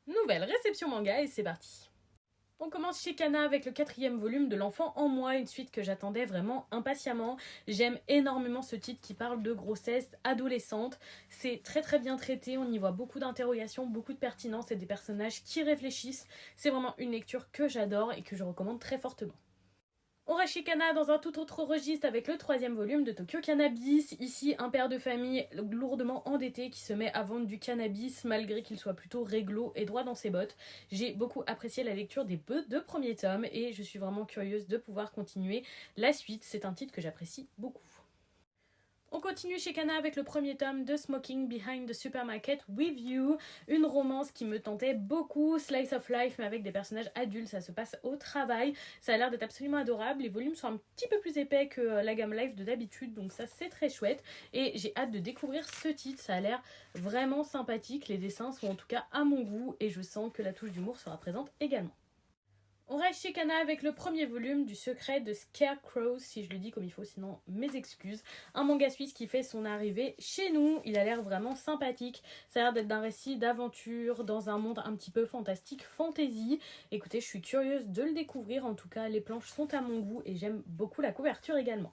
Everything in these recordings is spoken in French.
Nouvelle réception manga et c'est parti. On commence chez Kana avec le 4e volume de L'Enfant en moi, une suite que j'attendais vraiment impatiemment. J'aime énormément ce titre qui parle de grossesse adolescente. C'est très très bien traité, on y voit beaucoup d'interrogations, beaucoup de pertinence et des personnages qui réfléchissent. C'est vraiment une lecture que j'adore et que je recommande très fortement. On reste chez Kana dans un tout autre registre avec le 3e volume de Tokyo Cannabis. Ici, un père de famille lourdement endetté qui se met à vendre du cannabis malgré qu'il soit plutôt réglo et droit dans ses bottes. J'ai beaucoup apprécié la lecture des deux premiers tomes et je suis vraiment curieuse de pouvoir continuer la suite. C'est un titre que j'apprécie beaucoup. On continue chez Kana avec le premier tome de Smoking Behind the Supermarket with You, une romance qui me tentait beaucoup, slice of life mais avec des personnages adultes, ça se passe au travail, ça a l'air d'être absolument adorable, les volumes sont un petit peu plus épais que la gamme life de d'habitude donc ça c'est très chouette et j'ai hâte de découvrir ce titre, ça a l'air vraiment sympathique, les dessins sont en tout cas à mon goût et je sens que la touche d'humour sera présente également. On reste chez Kana avec le premier volume du secret de Scarecrow, si je le dis comme il faut, sinon mes excuses. Un manga suisse qui fait son arrivée chez nous. Il a l'air vraiment sympathique. Ça a l'air d'être d'un récit d'aventure dans un monde un petit peu fantastique, fantasy. Écoutez, je suis curieuse de le découvrir. En tout cas, les planches sont à mon goût et j'aime beaucoup la couverture également.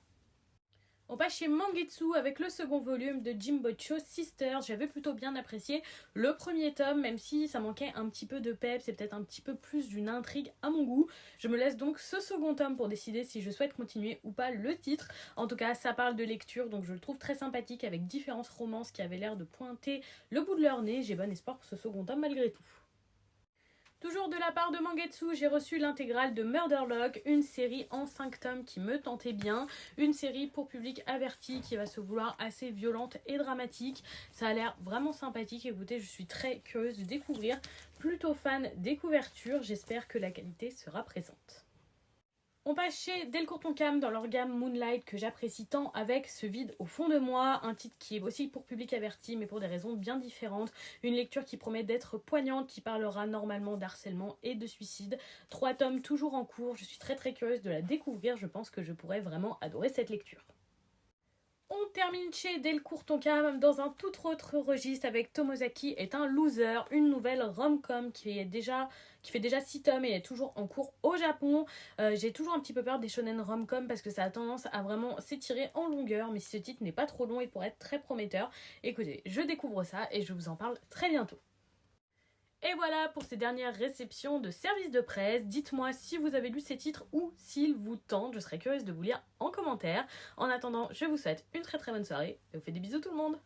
On passe chez Mangetsu avec le second volume de Jimbocho Sisters. J'avais plutôt bien apprécié le premier tome, même si ça manquait un petit peu de peps, c'est peut-être un petit peu plus d'une intrigue à mon goût. Je me laisse donc ce second tome pour décider si je souhaite continuer ou pas le titre. En tout cas, ça parle de lecture, donc je le trouve très sympathique avec différentes romances qui avaient l'air de pointer le bout de leur nez. J'ai bon espoir pour ce second tome malgré tout. Toujours de la part de Mangetsu, j'ai reçu l'intégrale de Murderlock, une série en 5 tomes qui me tentait bien, une série pour public averti qui va se vouloir assez violente et dramatique. Ça a l'air vraiment sympathique, écoutez, je suis très curieuse de découvrir, plutôt fan des couvertures, j'espère que la qualité sera présente. On passe chez Delcourt Tonkam dans leur gamme Moonlight que j'apprécie tant avec Ce vide au fond de moi, un titre qui est aussi pour public averti mais pour des raisons bien différentes, une lecture qui promet d'être poignante, qui parlera normalement d'harcèlement et de suicide. 3 tomes toujours en cours, je suis très très curieuse de la découvrir, je pense que je pourrais vraiment adorer cette lecture. On termine chez Delcourt Tonkam dans un tout autre registre avec Tomozaki est un loser, une nouvelle rom-com qui fait déjà 6 tomes et est toujours en cours au Japon. J'ai toujours un petit peu peur des shonen rom-com parce que ça a tendance à vraiment s'étirer en longueur, mais si ce titre n'est pas trop long, il pourrait être très prometteur. Écoutez, je découvre ça et je vous en parle très bientôt. Et voilà pour ces dernières réceptions de service de presse. Dites-moi si vous avez lu ces titres ou s'ils vous tentent. Je serais curieuse de vous lire en commentaire. En attendant, je vous souhaite une très très bonne soirée et vous fais des bisous tout le monde.